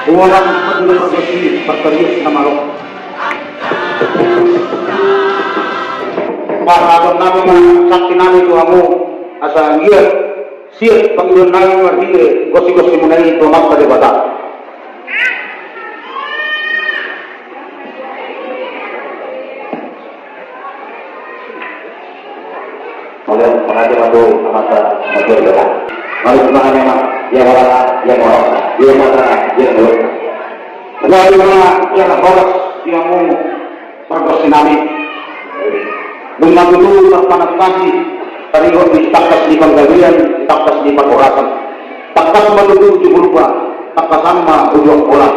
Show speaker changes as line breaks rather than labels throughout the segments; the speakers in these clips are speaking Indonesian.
Orang peduli bersih berterius nama lo. Para nabi sakti nabi tuamu asa dia siap panggilan nabi martire gosi-gosi mengenai tuamak tadi bata. Oleh pengajar aku amata majer bata. Mari kemana memang yang orang dia mata dia dulu. Lalu mana yang boros yang mau bergosi nabi. Dengan dulu terpanas kasih dari waktu takas di penggalian, takas di perkorasan, takas menuju di berubah, takas sama ujung bola,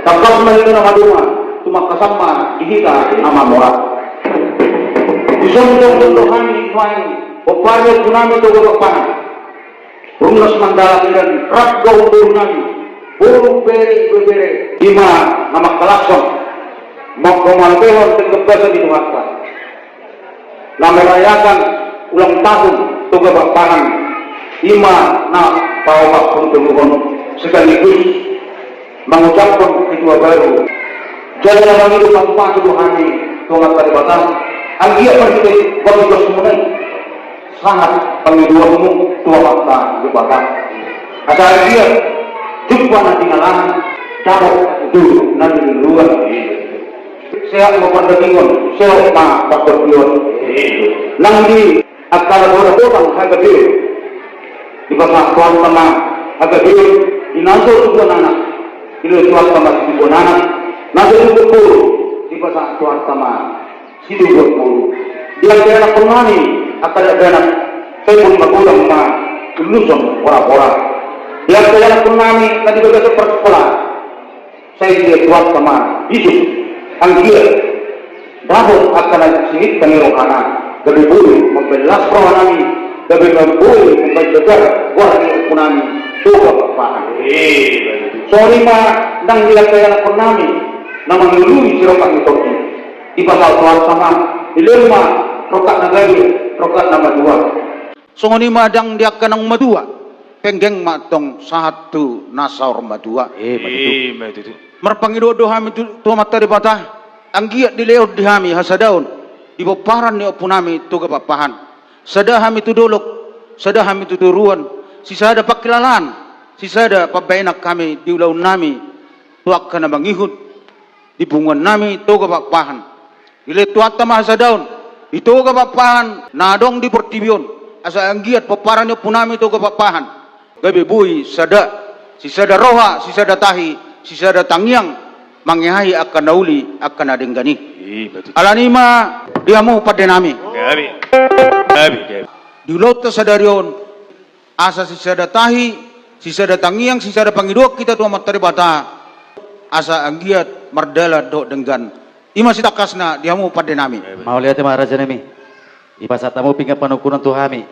takas menjadi nama dua, cuma kesama dihita nama moral. Isong-isong hani main, oparnya tsunami itu berapa? Rungas mandala dan rat gaul tsunami, burung bere, lima nama kelakson, mau komal pelon terkebasa di Tuhan. Merayakan ulang tahun Toga Bapahan Ima na Pawapak Puntungun sekaligus mengucapkan ketua baru jadi nama hidup tanpa Tuhan Tuhan Kalibatan Anggia pergi bagi bersemunai sangat pengiduanmu tua wakta Jepatan asal dia jumpa nanti ngalang cabut dulu nanti luar sehat memperdagingon sehat ma bakterbion nanti akan orang harga diri di bawah tuan sama harga diri dinasur tuan anak ini tuan sama si tuan anak nanti itu puluh di bawah tuan sama si tuan puluh dia ada penani akan ada anak saya pun berkurang sama lulusan orang-orang dia ada penani tadi begitu persekolah saya dia tuan sama hidup anggia bahwa akan singit pengirohana lebih boleh membelas rohani lebih boleh membelas warni punami coba bapak sorry ma nang dia kaya punami nama ngelui sirokan itu di pasal tuan sama di lima rokat nagari rokat nama dua songoni madang dia kenang madua penggeng matong satu nasaur madua merpangido dohami tuh materi patah anggiat di leo dihami hasadaun di paparan ni opunami tu kepapahan sadahami tu dolok sadahami tu turuan sisa ada pakilalan sisa ada pabenak kami di ulau nami tuak kana bangihud di bungan nami tu kepapahan ile tuata hasadaun itu kepapahan nadong di pertibion asa anggiat paparan ni opunami tu kepapahan gabe bui sada sisa ada roha sisa ada tahi sisa ada tangyang mangyai akan nauli akan adenggani alanima dia mau pada nami di lot sadarion asa sisa tahi sisa tangiang sisa pangidok kita tua materi bata asa anggiat mardala do denggan ima sitakasna dia mau pada nami
mau lihat raja nami ipasatamu pinggap panukunan tuhami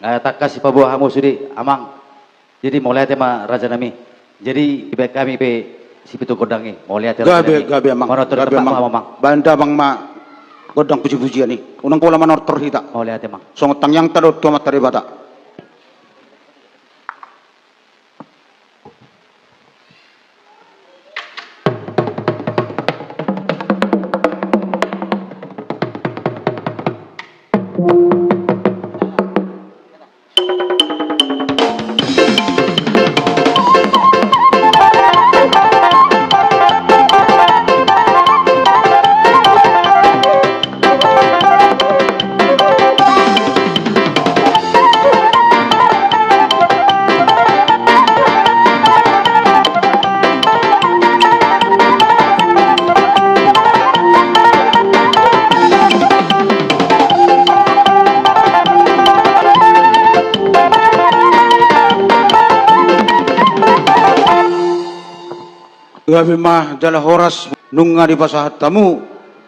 takas ipabuah hamu sudi amang jadi mau lihat raja nami jadi ibaik kami pe si pitu godangi mau lihat
gabe amang banda bang ma godang puji-pujian nih unang kola manor terhita
mau lihat emang
songotang yang tadot tua materi bata gabe mah jala horas nunga di pasahat tamu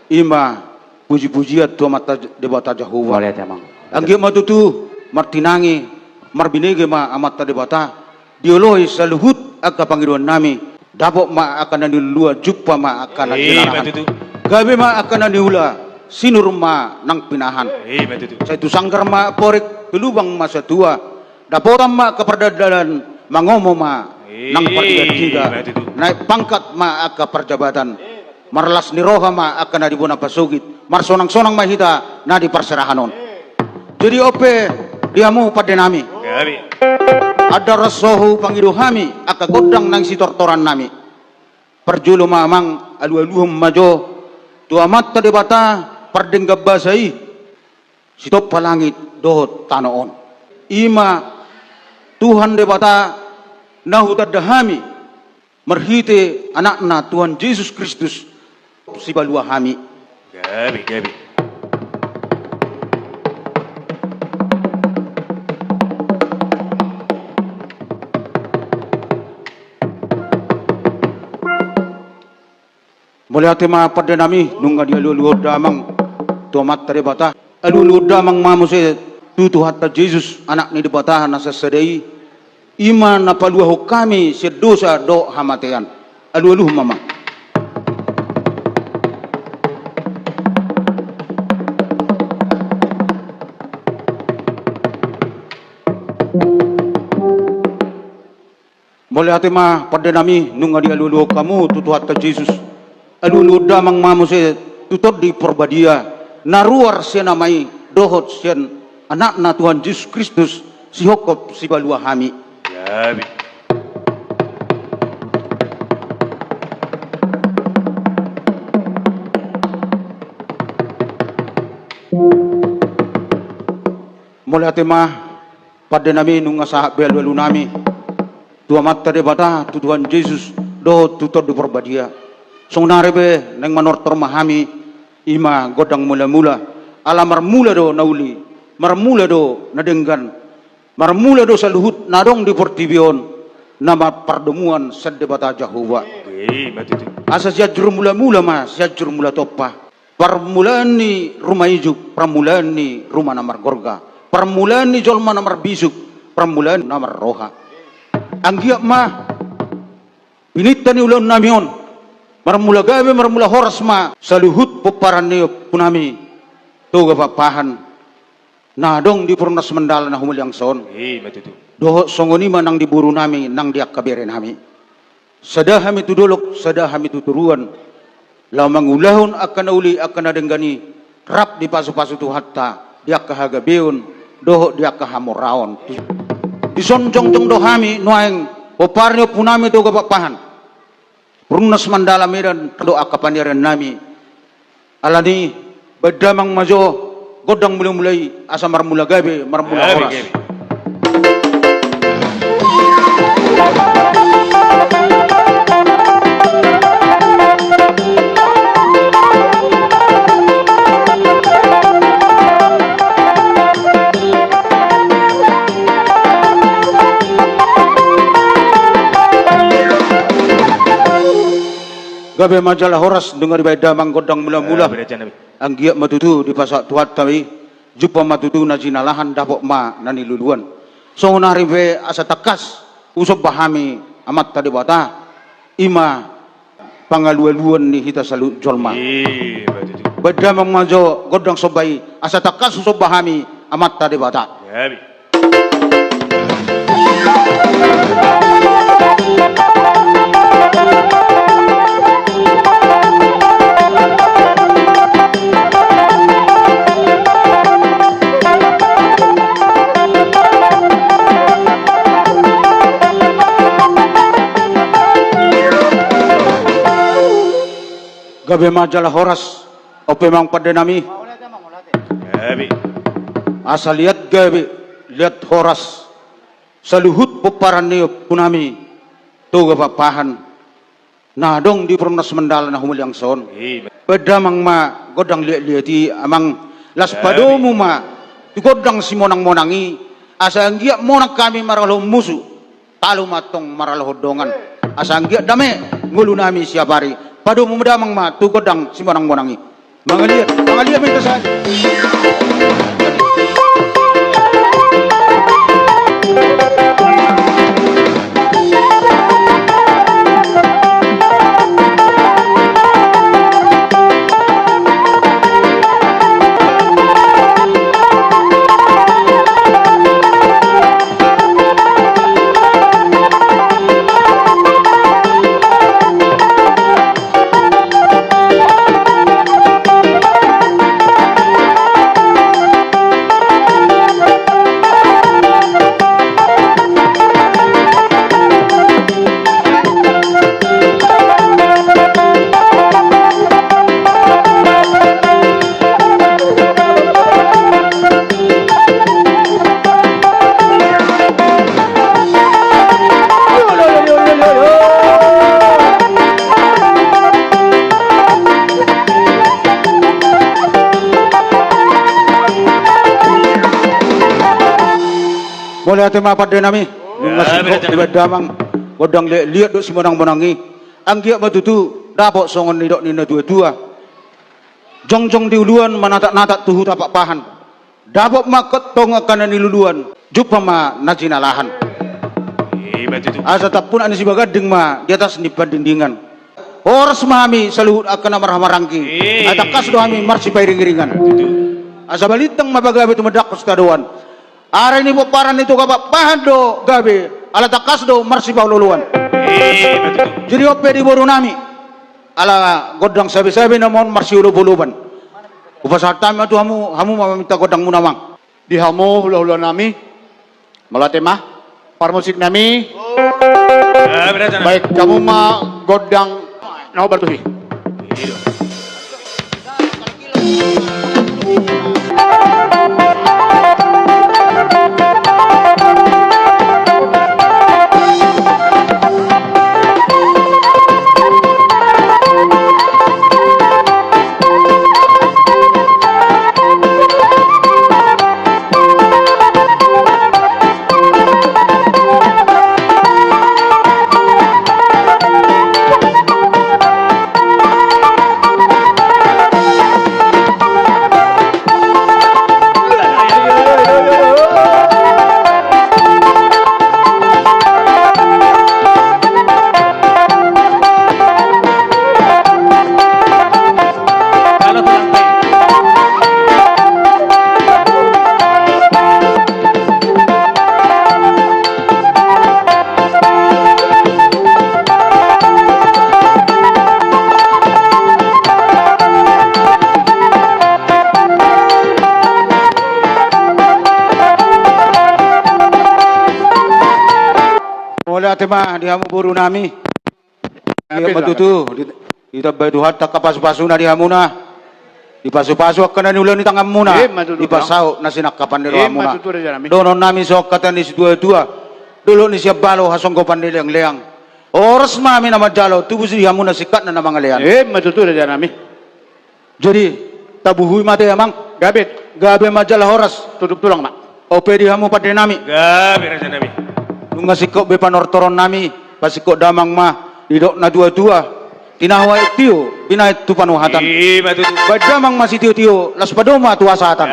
ima puji-pujiat tua mata debata Jahuwa
mau lihat emang
anggi matutu martinangi marbinege ma amata debata dioloi saluhut aga panggiruan nami dabok ma akan nilua juppa ma akan dilarang gabe ma akan niula
sinurma nang pinahan.
Amen itu.
Sa itu sanggar ma porek tulubang masa tua. Dapotam ma keperdadalan mangomo ma nang partidan tiga. Naik pangkat ma aka perjabatan. Marlas ni roha ma aka na dibuna pasugit. Marsonang-sonang ma hita na di perserahanon. Jadi ope diamu pada nami. Ada rasohu pangiduhami aka godang nang si tortoran nami. Perjulu mamang alu-aluhum majo tua mata debata perdenggab basai sitop palangit dohot tanoon. Ima Tuhan debata nahuta dahami merhite anakna Tuhan Yesus Kristus si balua hami.
Gabi.
Mulai tema pada nami nungga dia lulu damang tomat tadi bata lulu damang mamu se tutu hatta Yesus anak ni dibata nasa sedai iman apa luah kami se dosa do hamatean lulu mama. Mulai tema pada nami nungga dia lulu kamu tutu hatta Yesus alulu damang mamu se tutor di perbadia naruar se namai dohot sen anak na Tuhan Yesus Kristus si hokop si balua hami.
Gabi.
Mulai tema pada nami nunga sahab belu nami tua mata debata Tuhan Yesus dohot tutor di perbadia. Song narebe neng manortor mahami ima godang mula-mula ala marmula do nauli marmula do nadenggan marmula do saluhut nadong di portibion nama perdemuan sedebata Jehovah. Asa siajur mula-mula mas siajur mula topa permulaan ni rumah ijuk permulaan ni rumah namar gorga permulaan ni jolma namar bisuk permulaan namar roha anggiak mah pinita ni ulan namion marmula gabe marmula horas ma saluhut peparan ni punami toga papahan nadong di purnas mendala na humul yang son doho songoni manang diburu nami nang diak kabere nami sadah hami tudolok sadah hami tuturuan lamang ulahun akan uli akan adenggani rap di pasu-pasu tu hatta diak kahagabeun doho diak kahamoraon disonjong-jong dohami nuaeng peparnyo punami toga papahan Purnas mandala medan doa kapaniran nami alani bedamang majo godang mulai asa marmula gabe marmula horas. Gabe majalah horas dengar beda manggodang mula-mula anggiak matutu di pasak tuat tawi jupa matutu na jinalahan dapok ma nani luluan so naribe asa takas usop bahami amat tadi bata ima pangaluan ni hita salu jolma beda mangmajo godang sobai asa takas usop bahami amat tadi bata gabe majalah horas ope mang pada nami asal lihat gabe lihat horas saluhut peparan ni punami toga papahan nadong di pernas mendala na humul yang son beda mang ma godang liati amang las padomu ma di godang si monang-monangi asa anggiak monang kami maralo musuh talu matong maralo hodongan asa anggiak dame ngulu nami siapari padu mumedamang ma tu godang si monang-monangi mangaliat minta saja. Mulai ate ma pada nami. Nunga siko di damang godang lihat dok si menang-menangi. Anggia matutu dapok songon ni dok nina dua-dua. Jong-jong di uluan manatak-natak tuhu tapak pahan. Dapok makot tonga kanan niluluan. Jupa ma najinalahan. Asa tak pun ani si bagading ma di atas nipan dindingan. Horas mami saluhut akan marah-marangki. Ata kas doami marsi pairing-iringan. Asa balitang mabagabe tumadak kustadoan. Ara ini paparan itu kapak pahan do gabe. Ala takas do marsi paululuan. Jadi ope di boru nami. Ala godang sabi-sabi namon marsi ulu-uluban. Upasar tami itu hamu meminta godang munamang.
Di hamu hula-hula nami. Malate mah. Parmusik nami. Baik kamu mah godang. Nah bertuhi.
Mulai ate ma di hamu boru nami. Iya matutu. Kita baduhat tak kapasu-pasu na di hamuna. Di pasu-pasu akan ulan ni tangam muna. Di pasau na sinakapan ni hamuna. Donon nami sok kata ni si dua-dua. Dulu ni siya balo hasong ko pandili ang leang. Oras mami na madjalo tubuh si hamuna sikat na mga leang.
Matutu na nami.
Jadi tabuhui mate amang. Gabe majala horas.
Tutup tulang mak.
Ope di hamu pada nami.
Gabe raja nami.
Nunga sikok be panortoron nami. Pasikok damang ma. Didok na dua-dua. Tinawa tiyo, binait tu panuhatan.
Matutu.
Badamang masih tiyo-tiyo, las padoma tuasatan.